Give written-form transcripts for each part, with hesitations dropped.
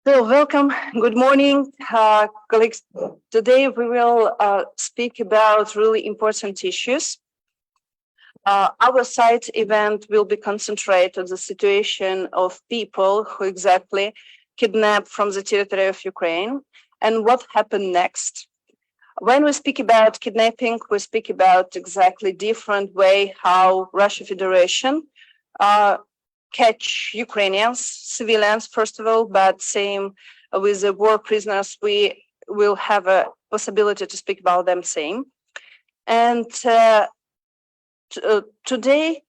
So welcome, good morning, colleagues. Today we will speak about really important issues. Our site event will be concentrated on the situation of people who exactly kidnapped from the territory of Ukraine and what happened next. When we speak about kidnapping, we speak about exactly different way how Russia Federation catch Ukrainians, civilians, first of all, but same with the war prisoners, we will have a possibility to speak about them same. And today,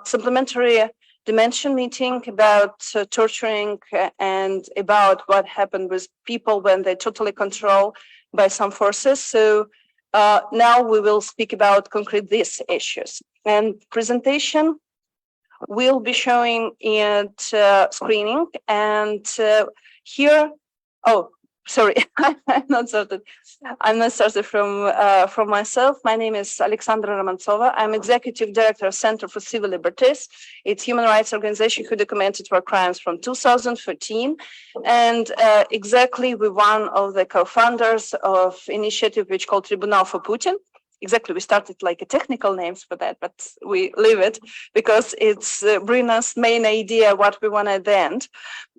supplementary dimension meeting about torturing and about what happened with people when they're totally controlled by some forces. So now we will speak about concrete these issues. And presentation will be showing it screening, and here, oh, sorry, I'm not started from myself. My name is Alexandra Romantsova. I'm Executive Director of Center for Civil Liberties. It's a human rights organization who documented war crimes from 2014. And exactly we're one of the co-founders of initiative which called Tribunal for Putin. Exactly, we started like a technical names for that, but we leave it because it's bring us main idea what we want at the end.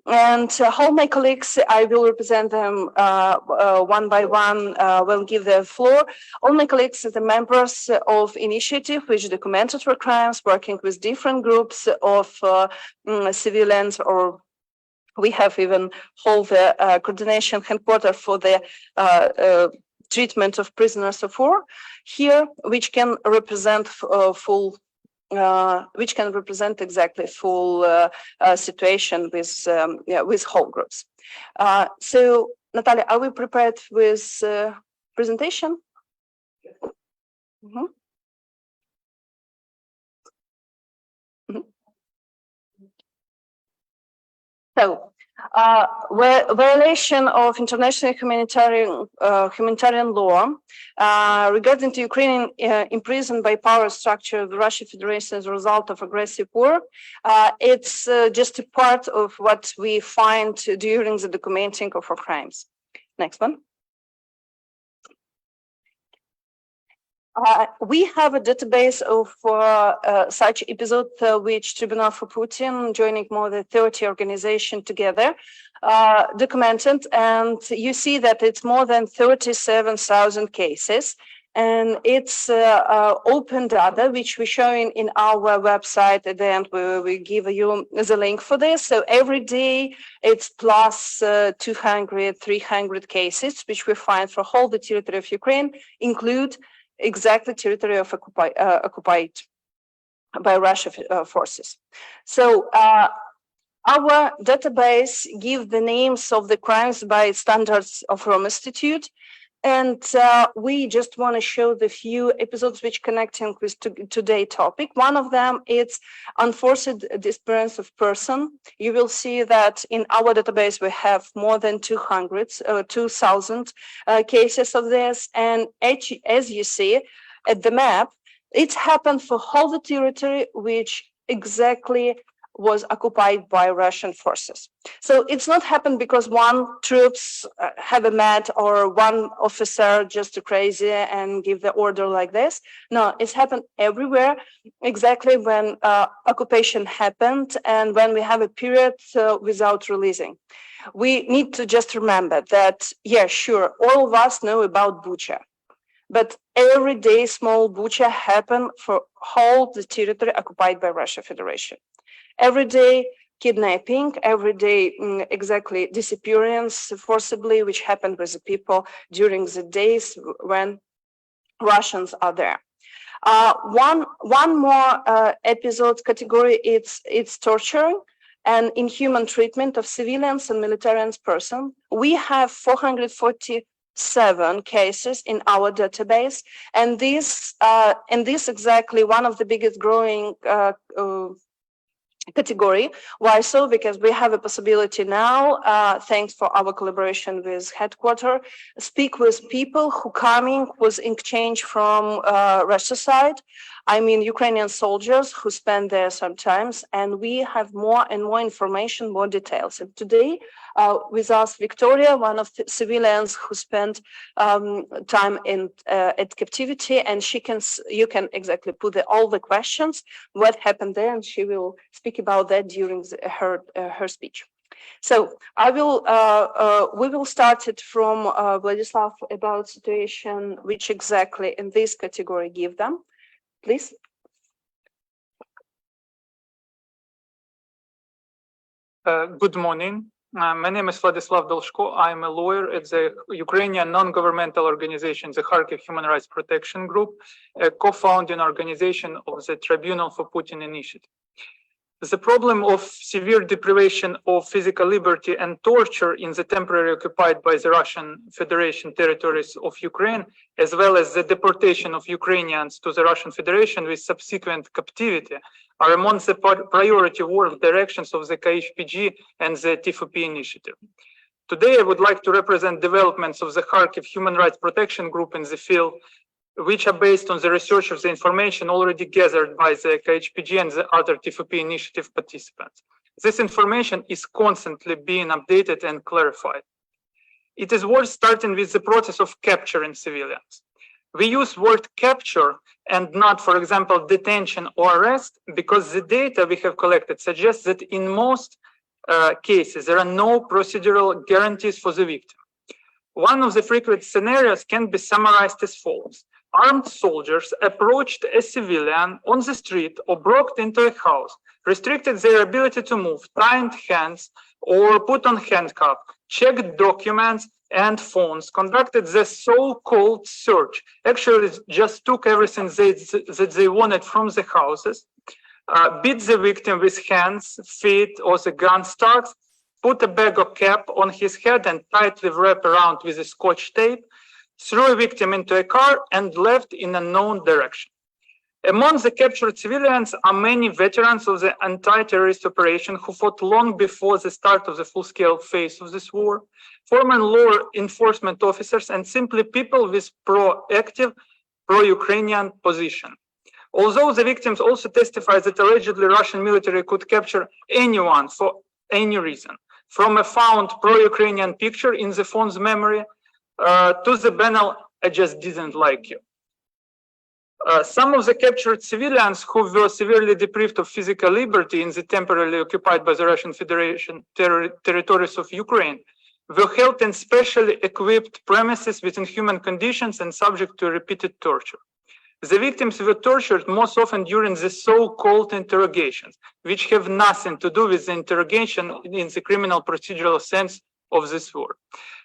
And all my colleagues, I will represent them one by one, will give the floor. All my colleagues are the members of initiative which documented war crimes, working with different groups of civilians, or we have even hold the coordination headquarters for the treatment of prisoners of war here, which can represent exactly full situation with whole groups. So, Natalia, are we prepared with presentation? Mm-hmm. Mm-hmm. So, violation of international humanitarian law regarding to Ukrainian imprisoned by power structure of the Russian Federation as a result of aggressive war. It's just a part of what we find during the documenting of war crimes. Next one. We have a database of such episodes which Tribunal for Putin, joining more than 30 organizations together, documented, and you see that it's more than 37,000 cases, and it's open data, which we're showing in our website. At the end, we give you the link for this. So every day, it's plus 200, 300 cases, which we find for whole the territory of Ukraine, include exactly territory of occupied by Russian forces. So our database gives the names of the crimes by standards of Rome Institute, and we just want to show the few episodes which connecting with today's topic. One of them is unforced disappearance of person. You will see that in our database we have more than 2,000 cases of this, and as you see at the map, it's happened for whole the territory which exactly was occupied by Russian forces. So it's not happened because one troops have a mad or one officer just crazy and give the order like this. No, it's happened everywhere, exactly when occupation happened and when we have a period without releasing. We need to just remember that, yeah, sure, all of us know about Bucha, but every day small Bucha happen for whole the territory occupied by Russian Federation. Every day kidnapping, every day exactly disappearance forcibly, which happened with the people during the days when Russians are there. One more episode category, it's torture and inhuman treatment of civilians and military persons. We have 447 cases in our database, and this exactly one of the biggest growing category. Why so? Because we have a possibility now, thanks for our collaboration with headquarters, speak with people who coming with exchange from Russia side, I mean Ukrainian soldiers who spend there sometimes, and we have more and more information, more details. And today, with us, Victoria, one of the civilians who spent time in at captivity, and you can exactly put all the questions, what happened there, and she will speak about that during her speech. So we will start it from Vladislav about situation which exactly in this category give them. Please. Good morning. My name is Vladislav Dolshko. I'm a lawyer at the Ukrainian non-governmental organization, the Kharkiv Human Rights Protection Group, a co-founding organization of the Tribunal for Putin Initiative. The problem of severe deprivation of physical liberty and torture in the temporarily occupied by the Russian Federation territories of Ukraine, as well as the deportation of Ukrainians to the Russian Federation with subsequent captivity, are among the priority work directions of the KHPG and the T4P initiative. Today, I would like to represent developments of the Kharkiv Human Rights Protection Group in the field, which are based on the research of the information already gathered by the KHPG and the other T4P initiative participants. This information is constantly being updated and clarified. It is worth starting with the process of capturing civilians. We use word capture and not, for example, detention or arrest, because the data we have collected suggests that in most cases, there are no procedural guarantees for the victim. One of the frequent scenarios can be summarized as follows. Armed soldiers approached a civilian on the street or broke into a house, restricted their ability to move, tied hands or put on handcuffs, checked documents and phones, conducted the so-called search, actually just took everything that they wanted from the houses, beat the victim with hands, feet, or the gun stocks, put a bag or cap on his head and tightly wrap around with a scotch tape, threw a victim into a car and left in a known direction. Among the captured civilians are many veterans of the anti-terrorist operation who fought long before the start of the full-scale phase of this war, former law enforcement officers, and simply people with proactive, pro-Ukrainian position. Although the victims also testify that allegedly Russian military could capture anyone for any reason, from a found pro-Ukrainian picture in the phone's memory to the banal, I just didn't like you. Some of the captured civilians who were severely deprived of physical liberty in the temporarily occupied by the Russian Federation territories of Ukraine were held in specially equipped premises with inhuman conditions and subject to repeated torture. The victims were tortured most often during the so-called interrogations, which have nothing to do with the interrogation in the criminal procedural sense of this word.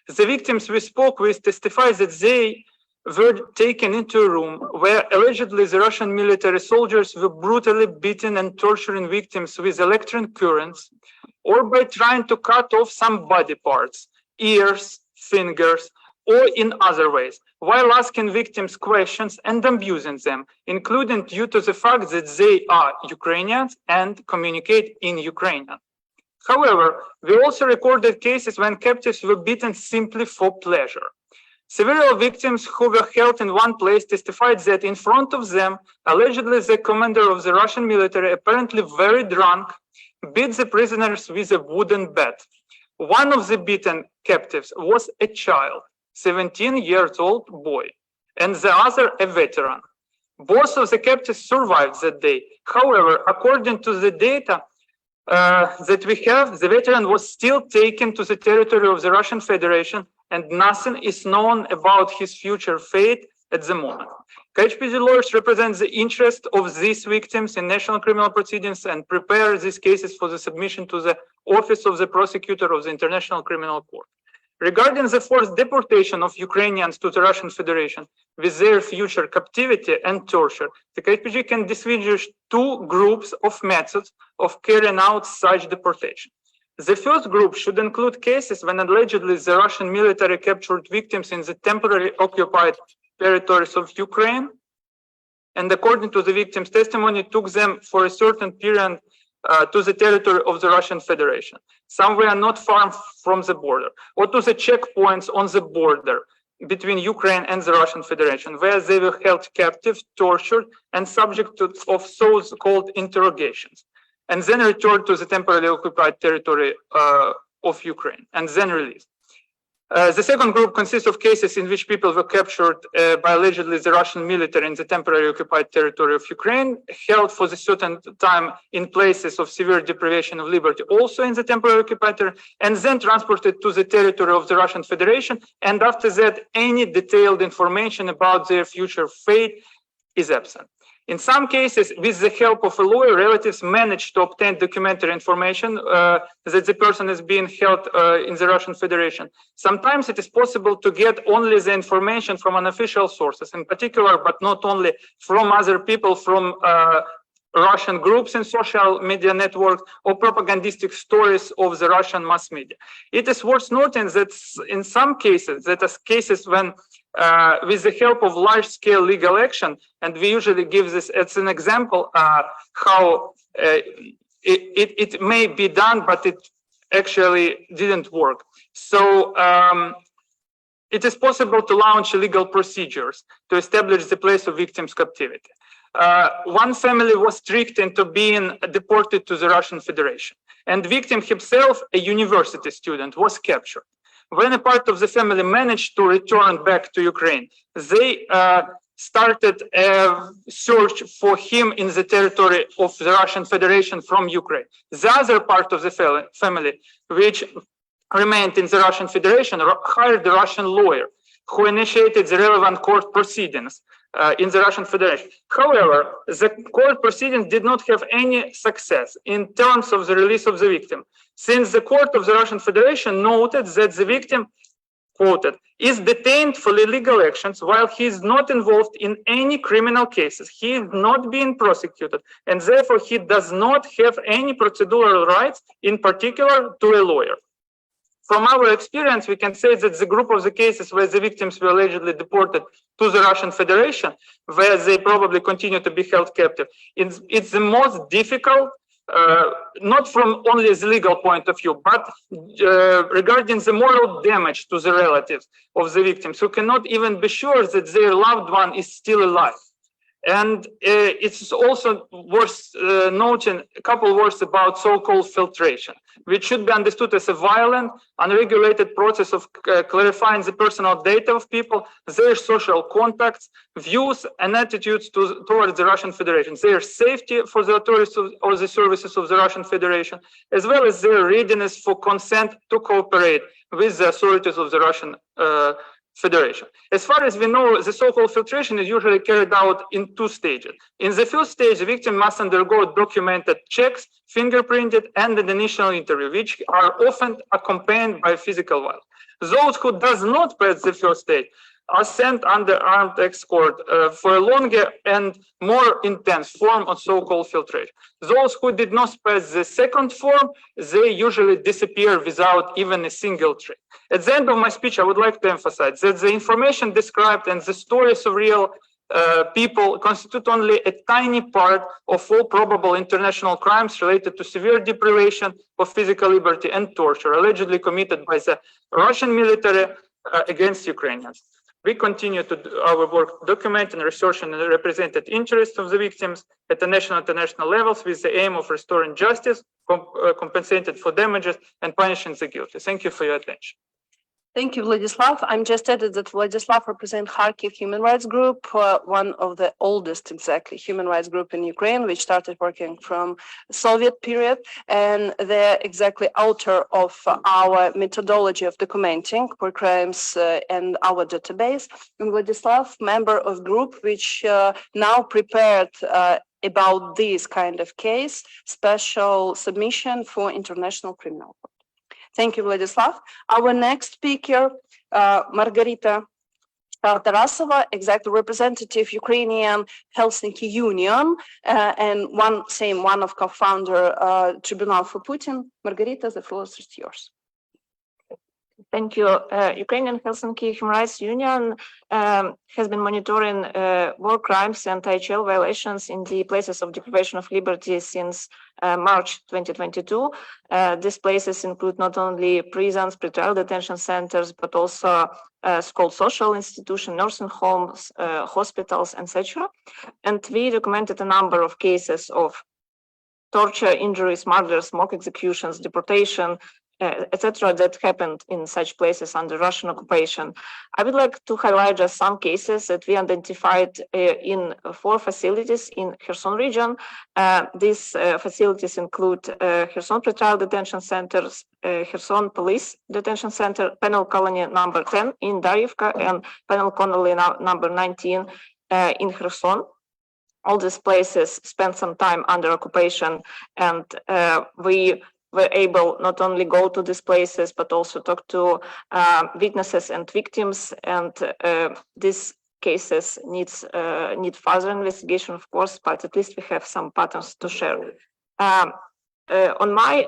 The victims we spoke with testify that they were taken into a room where allegedly the Russian military soldiers were brutally beating and torturing victims with electric currents, or by trying to cut off some body parts, ears, fingers, or in other ways, while asking victims questions and abusing them, including due to the fact that they are Ukrainians and communicate in Ukrainian. However, we also recorded cases when captives were beaten simply for pleasure. Several victims who were held in one place testified that in front of them, allegedly the commander of the Russian military, apparently very drunk, beat the prisoners with a wooden bat. One of the beaten captives was a child, 17-year-old boy, and the other a veteran. Both of the captives survived that day. However, according to the data that we have, the veteran was still taken to the territory of the Russian Federation, and nothing is known about his future fate at the moment. KHPG lawyers represent the interest of these victims in national criminal proceedings and prepare these cases for the submission to the Office of the Prosecutor of the International Criminal Court. Regarding the forced deportation of Ukrainians to the Russian Federation with their future captivity and torture, the KHPG can distinguish two groups of methods of carrying out such deportation. The first group should include cases when allegedly the Russian military captured victims in the temporarily occupied territories of Ukraine, and according to the victims' testimony, took them for a certain period to the territory of the Russian Federation, somewhere not far from the border, or to the checkpoints on the border, between Ukraine and the Russian Federation, where they were held captive, tortured, and subject of so-called interrogations, and then returned to the temporarily occupied territory of Ukraine, and then released. The second group consists of cases in which people were captured by allegedly the Russian military in the temporarily occupied territory of Ukraine, held for a certain time in places of severe deprivation of liberty, also in the temporarily occupied territory, and then transported to the territory of the Russian Federation. And after that, any detailed information about their future fate is absent. In some cases, with the help of a lawyer, relatives managed to obtain documentary information that the person is being held in the Russian Federation. Sometimes it is possible to get only the information from unofficial sources, in particular, but not only from other people, from Russian groups in social media networks or propagandistic stories of the Russian mass media. It is worth noting that in some cases, that is cases when with the help of large-scale legal action, and we usually give this as an example how it may be done, but it actually didn't work. So it is possible to launch legal procedures to establish the place of victims' captivity. One family was tricked into being deported to the Russian Federation, and victim himself, a university student, was captured. When a part of the family managed to return back to Ukraine, they started a search for him in the territory of the Russian Federation from Ukraine. The other part of the family, which remained in the Russian Federation, hired a Russian lawyer who initiated the relevant court proceedings in the Russian Federation. However, the court proceedings did not have any success in terms of the release of the victim, since the court of the Russian Federation noted that the victim, quoted, is detained for illegal actions while he is not involved in any criminal cases. He is not being prosecuted, and therefore he does not have any procedural rights, in particular to a lawyer. From our experience, we can say that the group of the cases where the victims were allegedly deported to the Russian Federation, where they probably continue to be held captive, it's the most difficult, not from only the legal point of view, but regarding the moral damage to the relatives of the victims, who cannot even be sure that their loved one is still alive. And it's also worth noting a couple words about so-called filtration, which should be understood as a violent, unregulated process of clarifying the personal data of people, their social contacts, views, and attitudes towards the Russian Federation, their safety for the authorities or the services of the Russian Federation, as well as their readiness for consent to cooperate with the authorities of the Russian Federation. As far as we know, the so-called filtration is usually carried out in two stages. In the first stage, the victim must undergo documented checks, fingerprinted, and an initial interview, which are often accompanied by physical violence. Those who does not pass the first stage are sent under armed escort for a longer and more intense form of so-called filtration. Those who did not pass the second form, they usually disappear without even a single trace. At the end of my speech, I would like to emphasize that the information described and the stories of real people constitute only a tiny part of all probable international crimes related to severe deprivation of physical liberty and torture allegedly committed by the Russian military against Ukrainians. We continue to do our work documenting, researching, and represented interests of the victims at the national and international levels with the aim of restoring justice, compensating for damages, and punishing the guilty. Thank you for your attention. Thank you, Vladislav. I'm just added that Vladislav represents Kharkiv Human Rights Group, one of the oldest, exactly, human rights group in Ukraine, which started working from Soviet period, and they're exactly author of our methodology of documenting war crimes and our database. And Vladislav, member of group, which now prepared about this kind of case, special submission for International Criminal Court. Thank you, Vladislav. Our next speaker, Margarita Tarasova, executive representative Ukrainian Helsinki Union, and one of co-founder Tribunal for Putin. Margarita, the floor is yours. Thank you. Ukrainian Helsinki Human Rights Union has been monitoring war crimes and IHL violations in the places of deprivation of liberty since March 2022. These places include not only prisons, pretrial detention centers, but also school social institutions, nursing homes, hospitals, etc. And we documented a number of cases of torture, injuries, murders, mock executions, deportation, etc., that happened in such places under Russian occupation. I would like to highlight just some cases that we identified in 4 facilities in Kherson region. These facilities include Kherson Pretrial Detention Centers, Kherson Police Detention Center, Penal Colony number 10 in Darivka, and Penal Colony number 19 in Kherson. All these places spent some time under occupation, and we were able not only go to these places, but also talk to witnesses and victims. And these cases need further investigation, of course, but at least we have some patterns to share. On May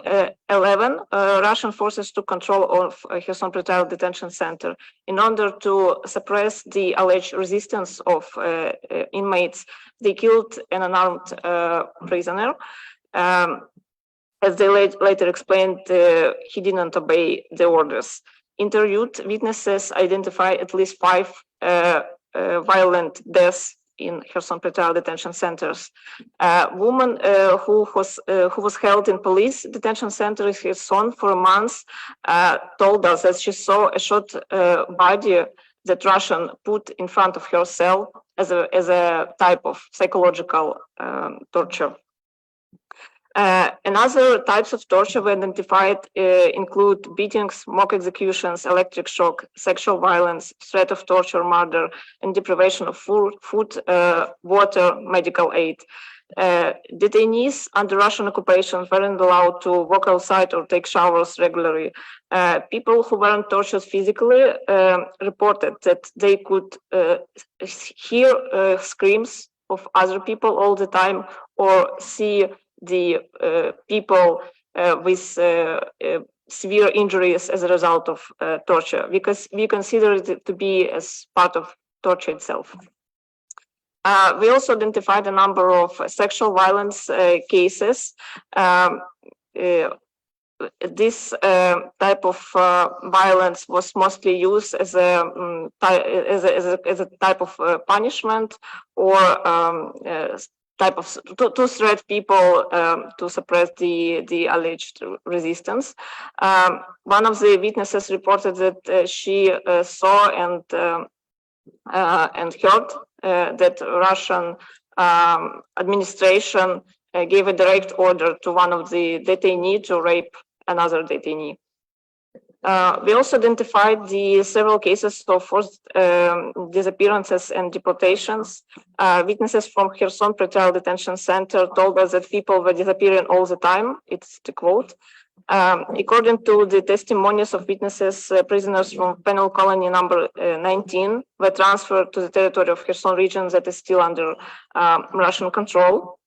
11, Russian forces took control of Kherson Pretrial Detention Center. In order to suppress the alleged resistance of inmates, they killed an unarmed prisoner. As they later explained, he didn't obey the orders. Interviewed witnesses identified at least 5 violent deaths in Kherson Pretrial Detention Centers. A woman who was held in police detention center in Kherson for months told us that she saw a shot body that Russian put in front of her cell as a type of psychological torture. Another types of torture we identified include beatings, mock executions, electric shock, sexual violence, threat of torture, murder, and deprivation of food, water, medical aid. Detainees under Russian occupation weren't allowed to walk outside or take showers regularly. People who weren't tortured physically reported that they could hear screams of other people all the time, or see the people with severe injuries as a result of torture, because we consider it to be as part of torture itself. We also identified a number of sexual violence cases. This type of violence was mostly used as a type of punishment, or type of to threat people to suppress the alleged resistance. One of the witnesses reported that she saw and heard that Russian administration gave a direct order to one of the detainees to rape another detainee. We also identified the several cases of forced disappearances and deportations. Witnesses from Kherson Pretrial Detention Center told us that people were disappearing all the time. It's the quote. According to the testimonies of witnesses, prisoners from Penal Colony number 19 were transferred to the territory of Kherson region that is still under Russian control,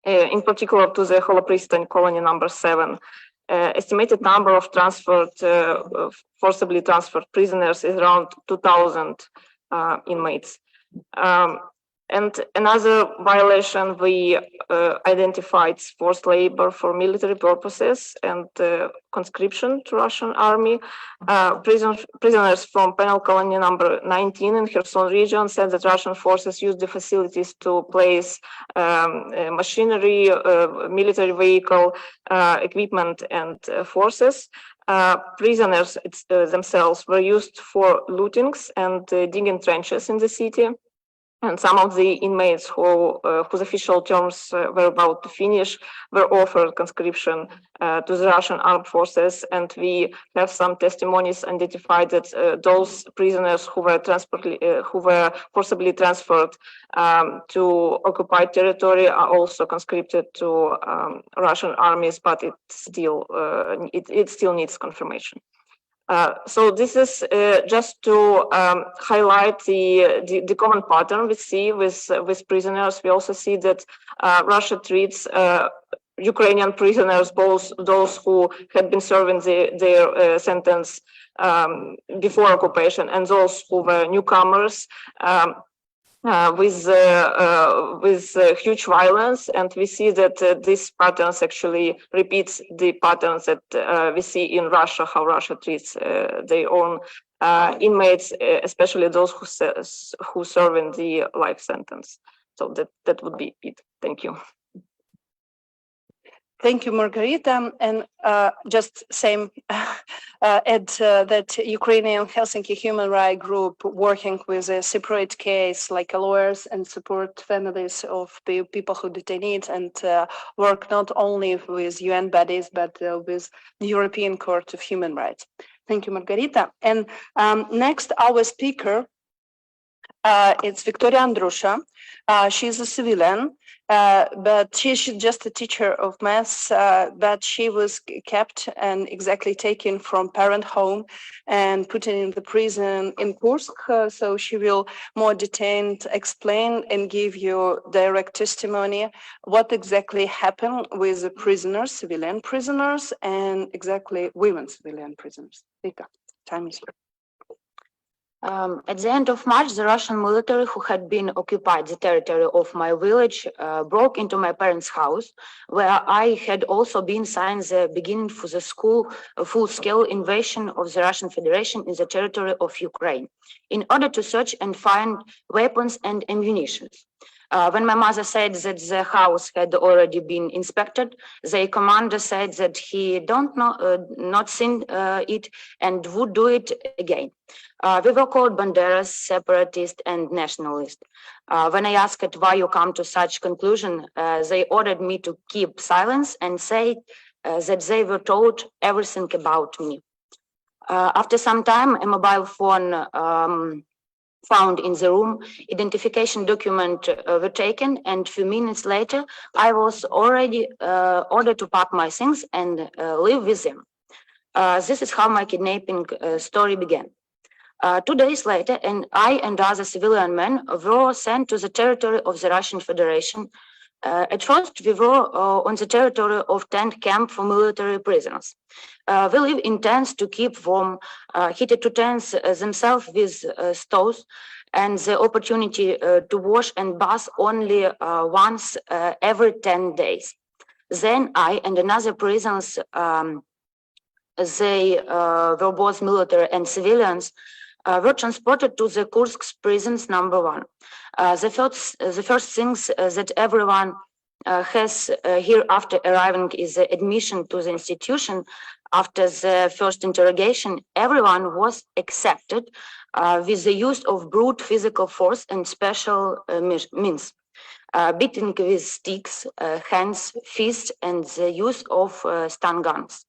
in particular to the Holopristan Colony number 7. Estimated number of forcibly transferred prisoners is around 2,000 inmates. And another violation we identified forced labor for military purposes and conscription to Russian army. Prisoners from Penal Colony number 19 in Kherson region said that Russian forces used the facilities to place machinery, military vehicle, equipment, and forces. Prisoners themselves were used for lootings and digging trenches in the city. And some of the inmates whose official terms were about to finish were offered conscription to the Russian armed forces. And we have some testimonies identified that those prisoners who were forcibly transferred to occupied territory are also conscripted to Russian armies, but it still needs confirmation. So this is just to highlight the common pattern we see with prisoners. We also see that Russia treats Ukrainian prisoners, both those who had been serving their sentence before occupation and those who were newcomers, with huge violence. And we see that these patterns actually repeats the patterns that we see in Russia, how Russia treats their own inmates, especially those who serve in the life sentence. So that would be it. Thank you. Thank you, Margarita. And just same add that Ukrainian Helsinki Human Rights Group working with a separate case like lawyers and support families of the people who detainees and work not only with UN bodies but with the European Court of Human Rights. Thank you, Margarita. And next, our speaker, it's Victoria Andrusha. She's a civilian, but she's just a teacher of maths, but she was kept and exactly taken from parent home and put in the prison in Kursk. So she will more detailed explain and give you direct testimony what exactly happened with the prisoners, civilian prisoners, and exactly women civilian prisoners. Vika, time is yours. At the end of March, the Russian military, who had been occupied the territory of my village, broke into my parents' house, where I had also been signed the beginning for the full-scale invasion of the Russian Federation in the territory of Ukraine, in order to search and find weapons and ammunition. When my mother said that the house had already been inspected, the commander said that he not seen it and would do it again. We were called Banderas, separatists, and nationalists. When I asked why you come to such conclusion, they ordered me to keep silence and say that they were told everything about me. After some time, a mobile phone found in the room, identification document were taken, and a few minutes later, I was already ordered to pack my things and live with them. This is how my kidnapping story began. 2 days later, I and other civilian men were sent to the territory of the Russian Federation. At first, we were on the territory of tent camp for military prisoners. We live in tents to keep warm, heated to tents themselves with stoves, and the opportunity to wash and bath only once every 10 days. Then I and another prisoners, they were both military and civilians, were transported to the Kursk's prisons #1. The first things that everyone has here after arriving is the admission to the institution. After the first interrogation, everyone was accepted with the use of brute physical force and special means, beating with sticks, hands, fists, and the use of stun guns.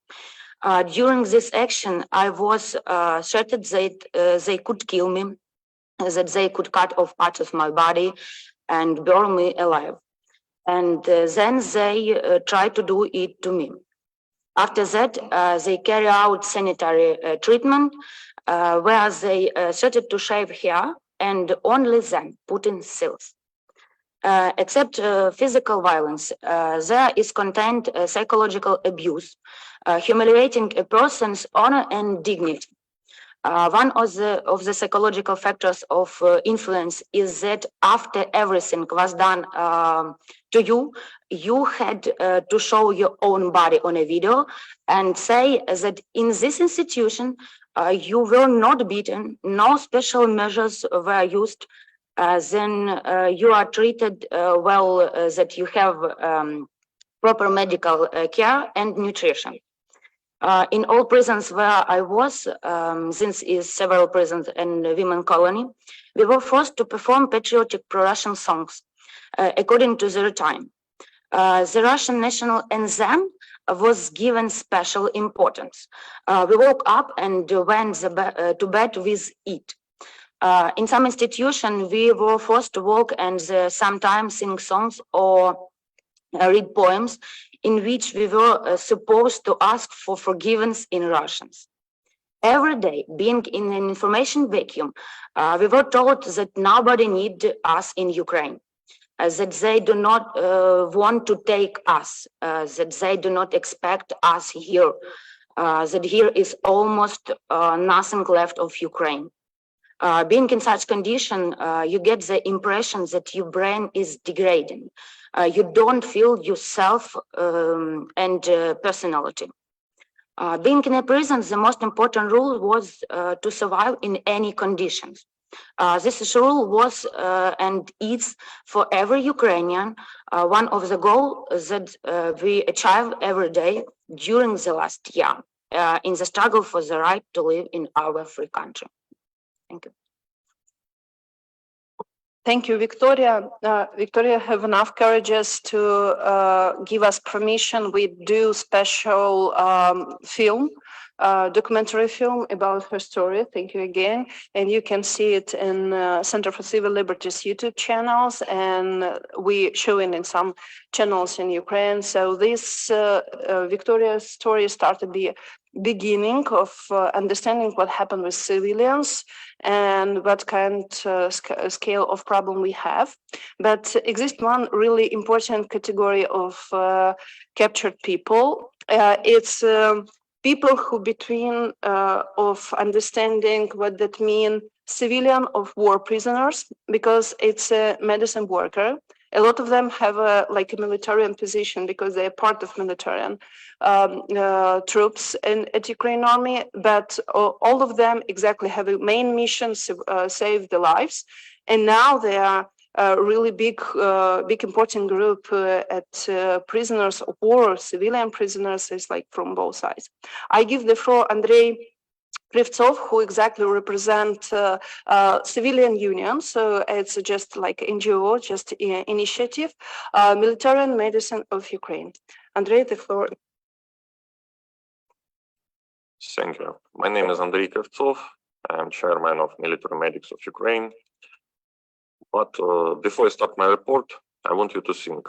During this action, I was threatened that they could kill me, that they could cut off parts of my body and burn me alive. And then they tried to do it to me. After that, they carry out sanitary treatment, where they started to shave hair and only then put in seals. Except physical violence, there is contained psychological abuse, humiliating a person's honor and dignity. One of the psychological factors of influence is that after everything was done to you, you had to show your own body on a video and say that in this institution, you were not beaten, no special measures were used, then you are treated well, that you have proper medical care and nutrition. In all prisons where I was, since is several prisons and women colony, we were forced to perform patriotic pro-Russian songs according to their time. The Russian national anthem was given special importance. We woke up and went to bed with it. In some institution, we were forced to walk and sometimes sing songs or read poems in which we were supposed to ask for forgiveness in Russians. Every day, being in an information vacuum, we were told that nobody needed us in Ukraine. that they do not want to take us, that they do not expect us here, that here is almost nothing left of Ukraine. Being in such condition, you get the impression that your brain is degrading. You don't feel yourself and personality. Being in a prison, the most important rule was to survive in any conditions. This rule was and is for every Ukrainian one of the goals that we achieve every day during the last year in the struggle for the right to live in our free country. Thank you. Thank you, Victoria. Victoria have enough courage to give us permission. We do special documentary film about her story. Thank you again. And you can see it in Center for Civil Liberties YouTube channels, and we show it in some channels in Ukraine. So this Victoria's story started the beginning of understanding what happened with civilians and what kind of scale of problem we have. But exists one really important category of captured people. It's people who between of understanding what that mean civilian of war prisoners, because it's a medicine worker. A lot of them have a military position because they are part of military troops at Ukraine army, but all of them exactly have a main mission to save the lives. And now they are a really big important group at prisoners of war, civilian prisoners, is like from both sides. I give the floor Andrei Krivtsov, who exactly represent civilian union. So it's just like NGO, just initiative, Military Medicine of Ukraine. Andrei, the floor. Thank you. My name is Andrei Krivtsov. I'm chairman of Military Medics of Ukraine. But before I start my report, I want you to think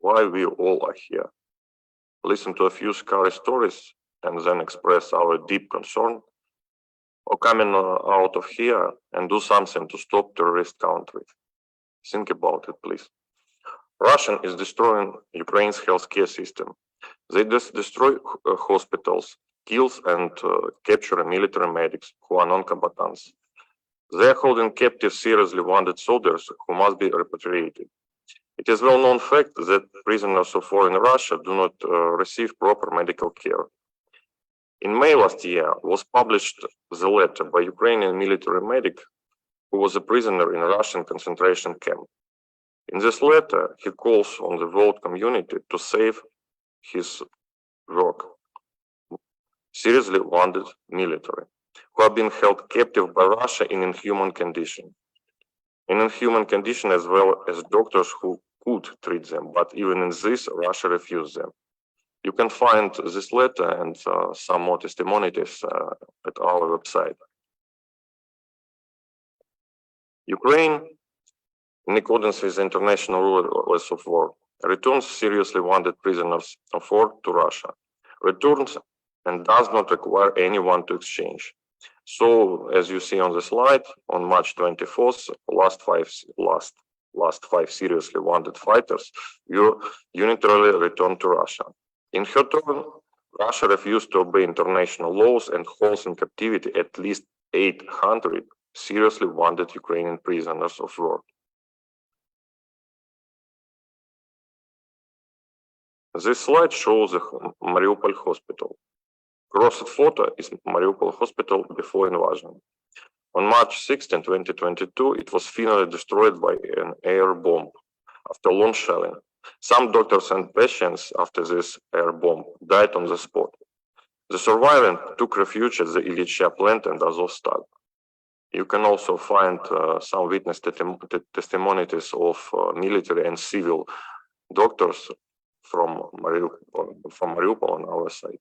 why we all are here. Listen to a few scary stories and then express our deep concern, or coming out of here and do something to stop terrorist countries. Think about it, please. Russia is destroying Ukraine's healthcare system. They destroy hospitals, kills and capture military medics who are non-combatants. They are holding captive seriously wounded soldiers who must be repatriated. It is a well-known fact that prisoners of war in Russia do not receive proper medical care. In May last year was published the letter by Ukrainian military medic who was a prisoner in a Russian concentration camp. In this letter, he calls on the world community to save his work. Seriously wounded military who have been held captive by Russia in inhuman condition. In inhuman condition, as well as doctors who could treat them, but even in this, Russia refused them. You can find this letter and some more testimonies at our website. Ukraine, in accordance with the international rules of war, returns seriously wounded prisoners of war to Russia, returns and does not require anyone to exchange. So, as you see on the slide, on March 24th, last five seriously wounded fighters unilaterally returned to Russia. In her turn, Russia refused to obey international laws and holds in captivity at least 800 seriously wounded Ukrainian prisoners of war. This slide shows the Mariupol hospital. Crossed photo is Mariupol hospital before invasion. On March 16, 2022, it was finally destroyed by an air bomb after long shelling. Some doctors and patients after this air bomb died on the spot. The survivors took refuge at the Ilyichya plant and Azovstal. You can also find some witness testimonies of military and civil doctors from Mariupol on our side.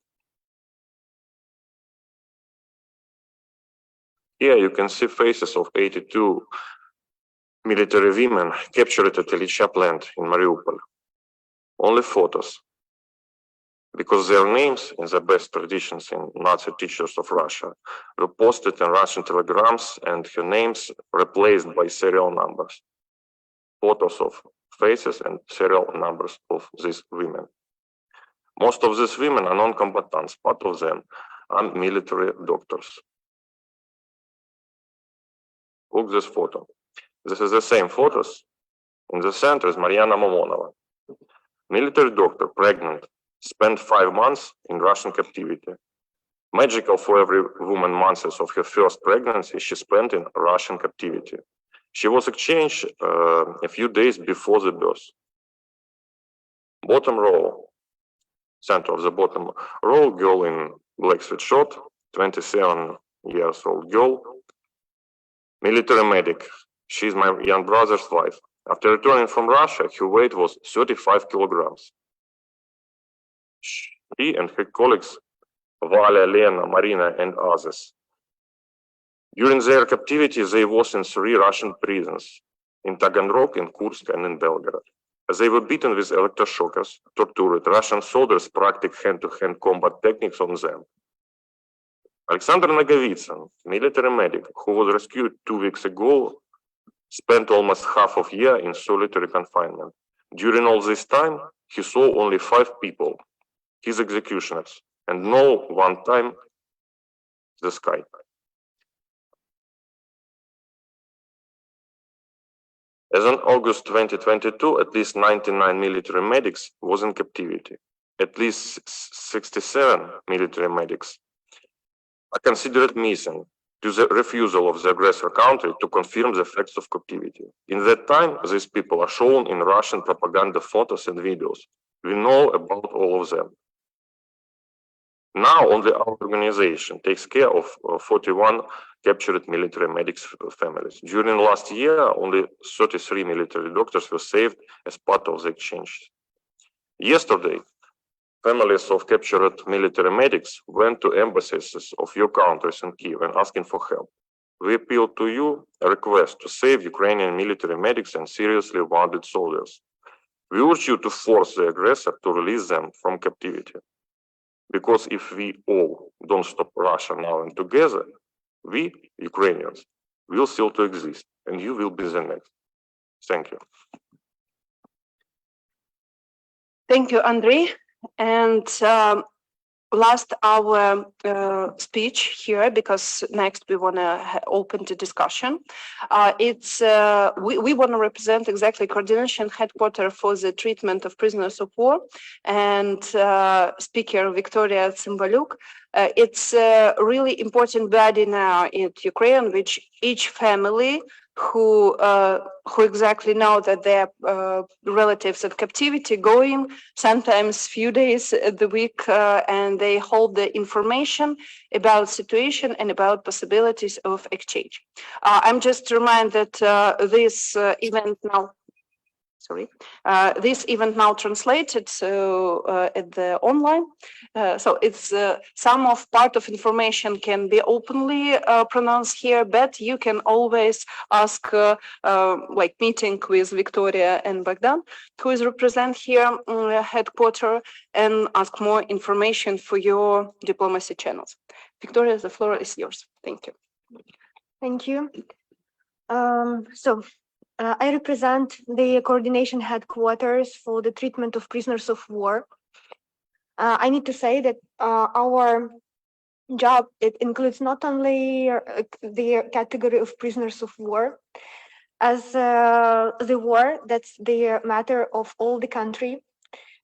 Here you can see faces of 82 military women captured at Ilyichya plant in Mariupol. Only photos, because their names, in the best traditions in Nazi teachers of Russia, were posted in Russian telegrams and her names replaced by serial numbers. Photos of faces and serial numbers of these women. Most of these women are non-combatants. Part of them are military doctors. Look this photo. This is the same photos. In the center is Mariana Momonova, military doctor, pregnant, spent 5 months in Russian captivity. Magical for every woman months of her first pregnancy she spent in Russian captivity. She was exchanged a few days before the birth. Bottom row, center of the bottom row, girl in black sweatshirt, 27 years old girl, military medic. She's my young brother's wife. After returning from Russia, her weight was 35 kilograms. She and her colleagues, Valia, Lena, Marina, and others, during their captivity, they was in 3 Russian prisons, in Taganrog, in Kursk, and in Belgorod. They were beaten with electroshockers, tortured. Russian soldiers practiced hand-to-hand combat techniques on them. Alexander Nagovitsyn, military medic, who was rescued 2 weeks ago, spent almost half of a year in solitary confinement. During all this time, he saw only 5 people, his executioners, and no one time the sky. As on August 2022, at least 99 military medics was in captivity. At least 67 military medics are considered missing due to the refusal of the aggressor country to confirm the facts of captivity. In that time, these people are shown in Russian propaganda photos and videos. We know about all of them. Now, only our organization takes care of 41 captured military medics' families. During last year, only 33 military doctors were saved as part of the exchange. Yesterday, families of captured military medics went to embassies of your countries in Kyiv and asking for help. We appeal to you a request to save Ukrainian military medics and seriously wounded soldiers. We urge you to force the aggressor to release them from captivity. Because if we all don't stop Russia now and together, we, Ukrainians, will still to exist, and you will be the next. Thank you. Thank you, Andrei. And last our speech here, because next we want to open to discussion. We want to represent exactly coordination headquarters for the treatment of prisoners of war, and speaker Victoria Cymbaluk. It's a really important body now in Ukraine, which each family who exactly know that their relatives in captivity going sometimes few days a the week, and they hold the information about situation and about possibilities of exchange. I'm just reminded that this event now. This event now translated at the online, so it's some of part of information can be openly pronounced here, but you can always ask like meeting with Victoria and Bogdan, who is represent here headquarters, and ask more information for your diplomacy channels. Victoria, the floor is yours. Thank you. Thank you. I represent the coordination headquarters for the treatment of prisoners of war. I need to say that our job, it includes not only the category of prisoners of war, as the war, that's the matter of all the country.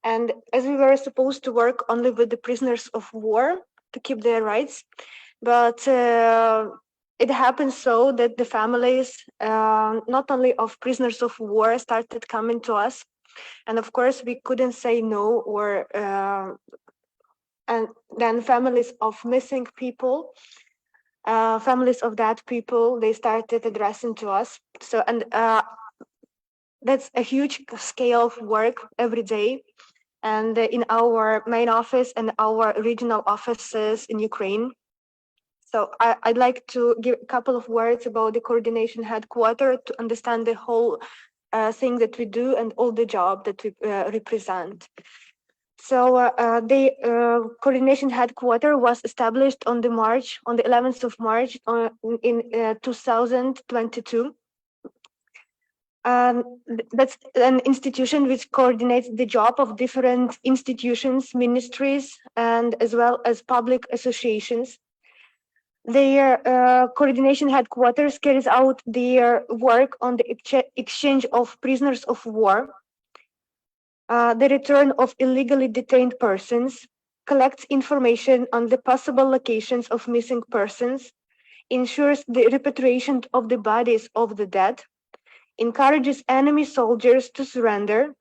And as we were supposed to work only with the prisoners of war to keep their rights, but it happens so that the families, not only of prisoners of war, started coming to us, and of course we couldn't say no. Or and then families of missing people, families of dead people, they started addressing to us. So and that's a huge scale of work every day, and in our main office and our regional offices in Ukraine. So I'd like to give a couple of words about the coordination headquarters to understand the whole thing that we do and all the job that we represent. So the coordination headquarters was established on the 11th of March in 2022. That's an institution which coordinates the job of different institutions, ministries, and as well as public associations. Their coordination headquarters carries out their work on the exchange of prisoners of war, the return of illegally detained persons, collects information on the possible locations of missing persons, ensures the repatriation of the bodies of the dead, encourages enemy soldiers to surrender,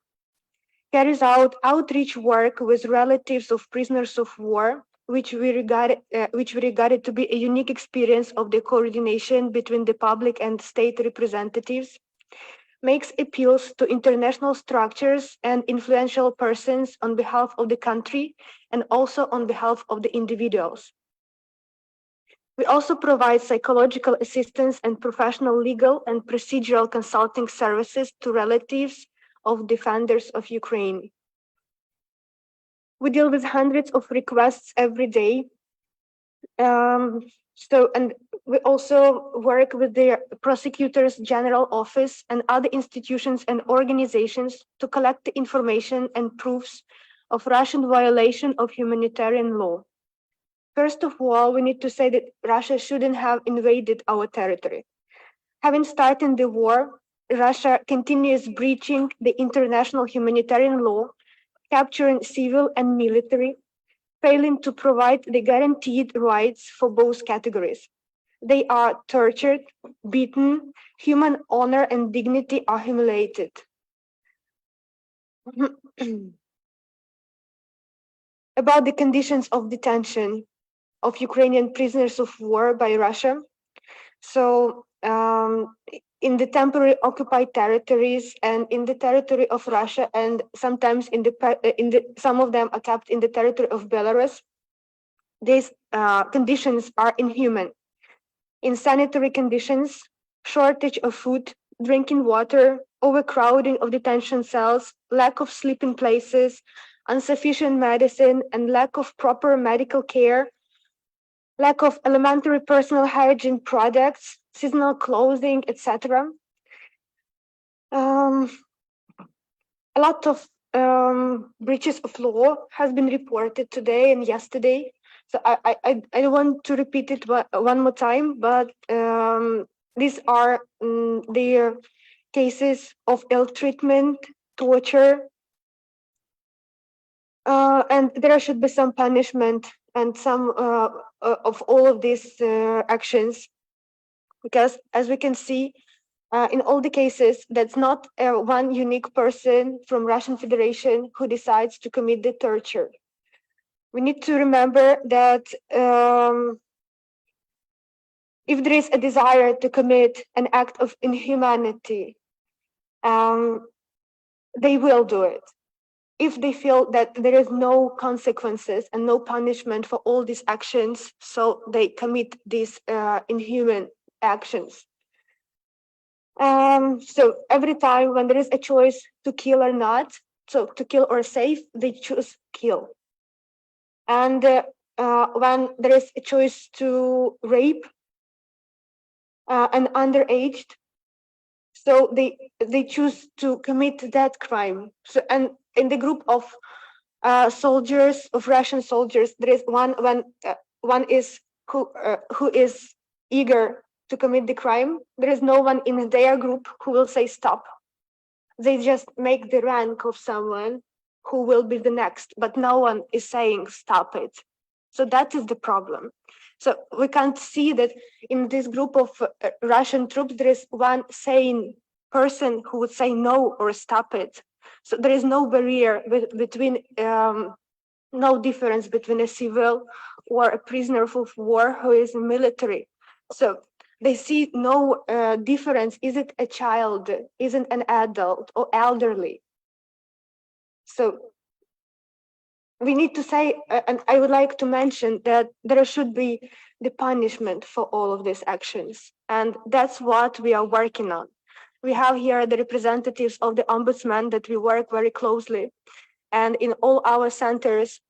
carries out outreach work with relatives of prisoners of war, which we regarded to be a unique experience of the coordination between the public and state representatives, makes appeals to international structures and influential persons on behalf of the country and also on behalf of the individuals. We also provide psychological assistance and professional legal and procedural consulting services to relatives of defenders of Ukraine. We deal with hundreds of requests every day. And we also work with the Prosecutor's General Office and other institutions and organizations to collect the information and proofs of Russian violation of humanitarian law. First of all, we need to say that Russia shouldn't have invaded our territory. Having started the war, Russia continues breaching the international humanitarian law, capturing civil and military, failing to provide the guaranteed rights for both categories. They are tortured, beaten, human honor and dignity are humiliated. About the conditions of detention of Ukrainian prisoners of war by Russia. So in the temporary occupied territories and in the territory of Russia, and sometimes some of them are kept in the territory of Belarus, these conditions are inhuman. Insanitary conditions, shortage of food, drinking water, overcrowding of detention cells, lack of sleeping places, insufficient medicine, and lack of proper medical care, lack of elementary personal hygiene products, seasonal clothing, etc. A lot of breaches of law has been reported today and yesterday. So I don't want to repeat it one more time, but these are their cases of ill treatment, torture, and there should be some punishment and some of all of these actions, because as we can see, in all the cases, that's not one unique person from Russian Federation who decides to commit the torture. We need to remember that if there is a desire to commit an act of inhumanity, they will do it. If they feel that there is no consequences and no punishment for all these actions, so they commit these inhuman actions. So every time when there is a choice to kill or not, so to kill or save, they choose kill. And when there is a choice to rape an underaged, so they choose to commit that crime. So, and in the group of soldiers, of Russian soldiers, there is one is who is eager to commit the crime. There is no one in their group who will say stop. They just make the rank of someone who will be the next, but no one is saying stop it. So that is the problem. So we can't see that in this group of Russian troops, there is one sane person who would say no or stop it. So there is no barrier between, no difference between a civil or a prisoner of war who is military. So they see no difference. Is it a child? Is it an adult or elderly? So we need to say, and I would like to mention that there should be the punishment for all of these actions. And that's what we are working on. We have here the representatives of the ombudsman that we work very closely. And in all our centers,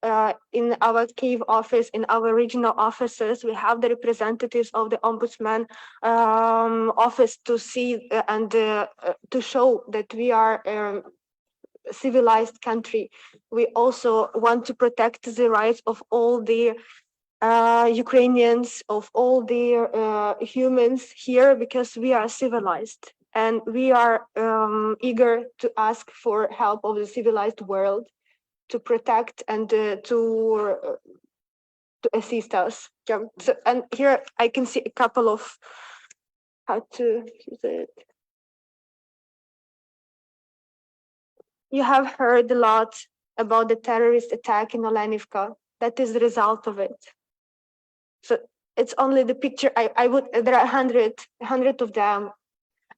in our Kyiv office, in our regional offices, we have the representatives of the Ombudsman office to see and to show that we are a civilized country. We also want to protect the rights of all the Ukrainians, of all the humans here, because we are civilized. And we are eager to ask for help of the civilized world to protect and to assist us. Yeah. So, and here I can see a couple of how to use it. You have heard a lot about the terrorist attack in Olenivka. That is the result of it. So it's only the picture. There are 100 of them.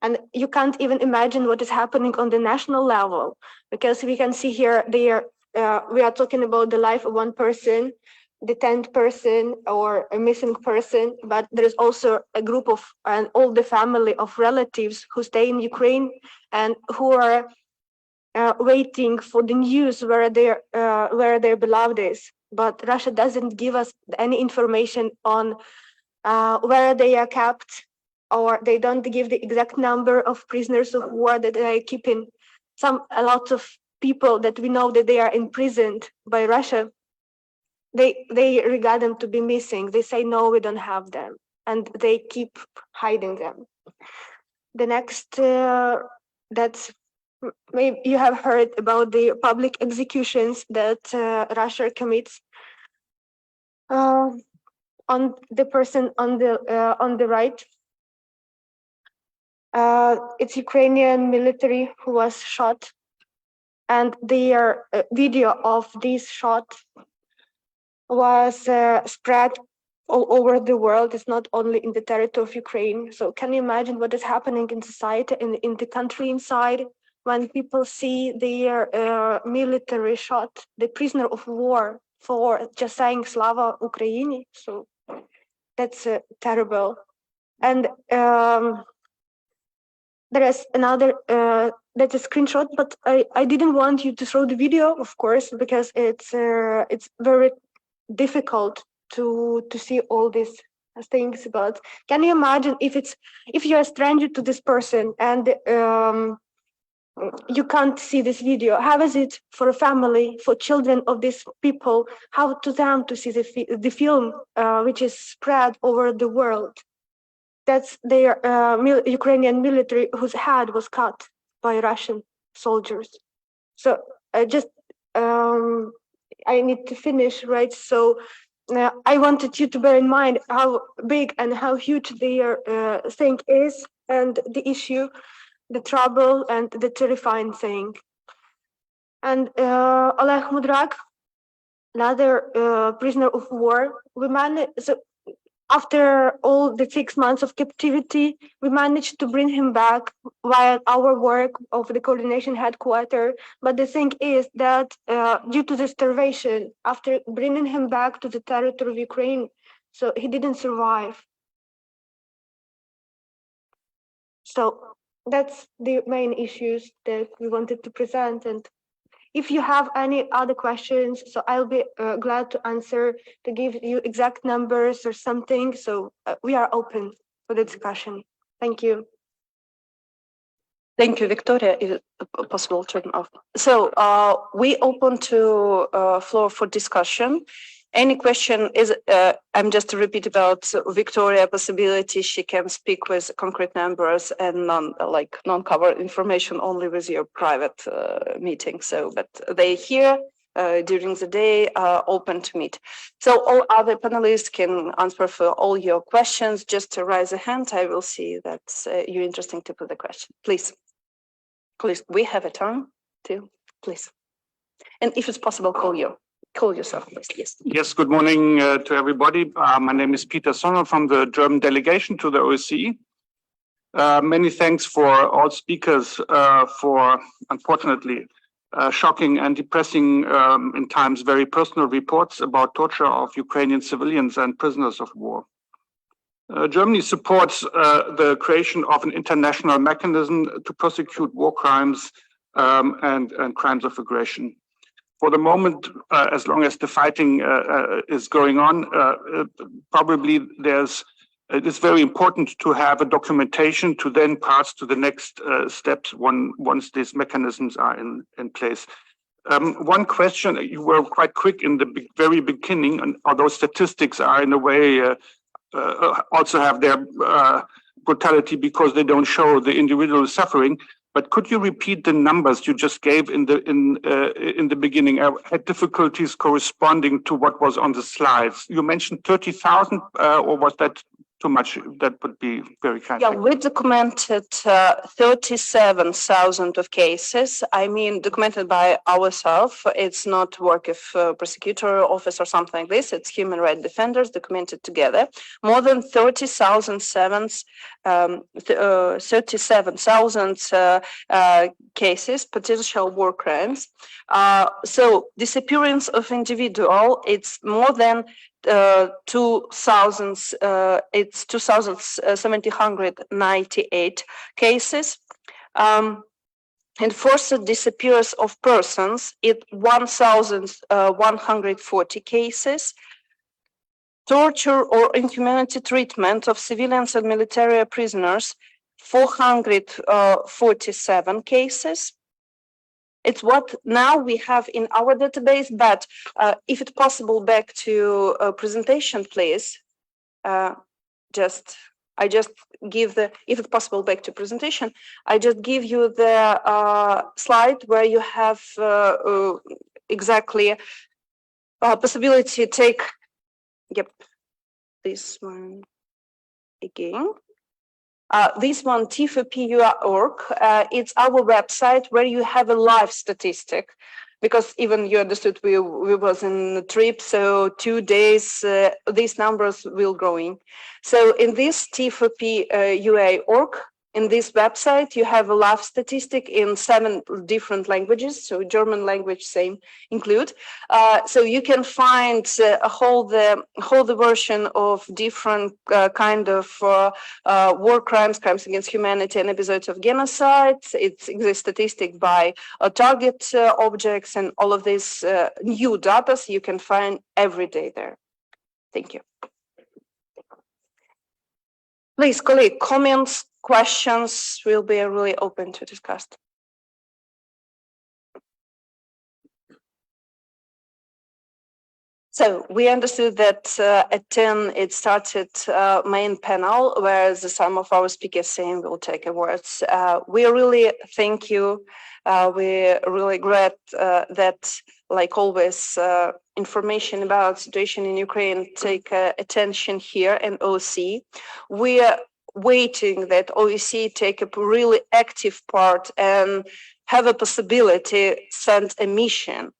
And you can't even imagine what is happening on the national level, because we can see here, we are talking about the life of one person, the 10th person or a missing person, but there is also a group of, and all the family of relatives who stay in Ukraine and who are waiting for the news where their beloved is. But Russia doesn't give us any information on where they are kept, or they don't give the exact number of prisoners of war that they are keeping. A lot of people that we know that they are imprisoned by Russia, they regard them to be missing. They say, no, we don't have them. And they keep hiding them. The next, that's, maybe you have heard about the public executions that Russia commits. On the person on the right, it's Ukrainian military who was shot, and their video of this shot was spread all over the world. It's not only in the territory of Ukraine. So can you imagine what is happening in society, in the country inside, when people see their military shot, the prisoner of war, for just saying Slava Ukraini? So that's terrible. And there is another, that's a screenshot, but I didn't want you to throw the video, of course, because it's very difficult to see all these things. But can you imagine if you're a stranger to this person and you can't see this video? How is it for a family, for children of these people, how to them to see the film which is spread over the world? That's their Ukrainian military whose head was cut by Russian soldiers. So I need to finish, right? So I wanted you to bear in mind how big and how huge their thing is, and the issue, the trouble, and the terrifying thing. And Oleg Mudrak, another prisoner of war, after all the 6 months of captivity, we managed to bring him back via our work of the coordination headquarters. But the thing is that due to the starvation, after bringing him back to the territory of Ukraine, so he didn't survive. So that's the main issues that we wanted to present. And if you have any other questions, so I'll be glad to answer, to give you exact numbers or something. So we are open for the discussion. Thank you. Thank you, Victoria. Is it possible to turn off? So we open to floor for discussion. Any question is, I'm just to repeat about Victoria possibility. She can speak with concrete numbers and non-cover information only with your private meeting. So, but they here during the day are open to meet. So all other panelists can answer for all your questions. Just to raise a hand, I will see that you're interesting to put the question. Please, we have a time too, please. And if it's possible, call yourself, please. Yes. Yes, good morning to everybody. My name is Peter Sonner from the German delegation to the OSCE. Many thanks for all speakers for, unfortunately, shocking and depressing, in times, very personal reports about torture of Ukrainian civilians and prisoners of war. Germany supports the creation of an international mechanism to prosecute war crimes and crimes of aggression. for the moment, as long as the fighting is going on, probably it is very important to have a documentation to then pass to the next steps once these mechanisms are in place. One question, you were quite quick in the very beginning, and although statistics are in a way also have their brutality because they don't show the individual suffering, but could you repeat the numbers you just gave in the beginning? I had difficulties corresponding to what was on the slides. You mentioned 30,000, or was that too much? That would be very kind. Yeah, we documented 37,000 of cases. I mean, documented by ourselves. It's not work of prosecutor office or something like this. It's human rights defenders documented together. More than 37,000 cases, potential war crimes. So disappearance of individual, it's more than 2,798 cases. And forced disappearance of persons, it 1,140 cases. Torture or inhumanity treatment of civilians and military prisoners, 447 cases. It's what now we have in our database, but if it's possible, back to presentation, please. I just give the, if it's possible, back to presentation. I just give you the slide where you have exactly possibility to take, yep, this one again. This one, T4PU.org, it's our website where you have a live statistic, because even you understood we was in a trip, so 2 days, these numbers will growing. So in this T4PUA.org, in this website, you have a live statistic in 7 different languages, so German language same include. So you can find a whole the version of different kind of war crimes, crimes against humanity, and episodes of genocide. It's the statistic by target objects and all of this new data you can find every day there. Thank you. Please, colleague, comments, questions, we'll be really open to discuss. So we understood that at 10 it started main panel, whereas some of our speakers saying will take words. We really thank you. We're really glad that, like always, information about situation in Ukraine take attention here in OSCE. We are waiting that OSCE take a really active part and have a possibility send a mission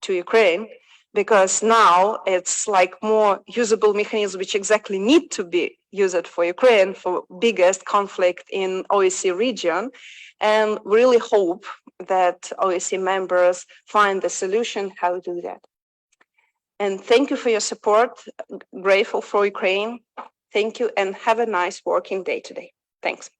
to Ukraine, because now it's like more usable mechanisms which exactly need to be used for Ukraine, for biggest conflict in OSCE region, and really hope that OSCE members find the solution how to do that. And thank you for your support. Grateful for Ukraine. Thank you and have a nice working day today. Thanks.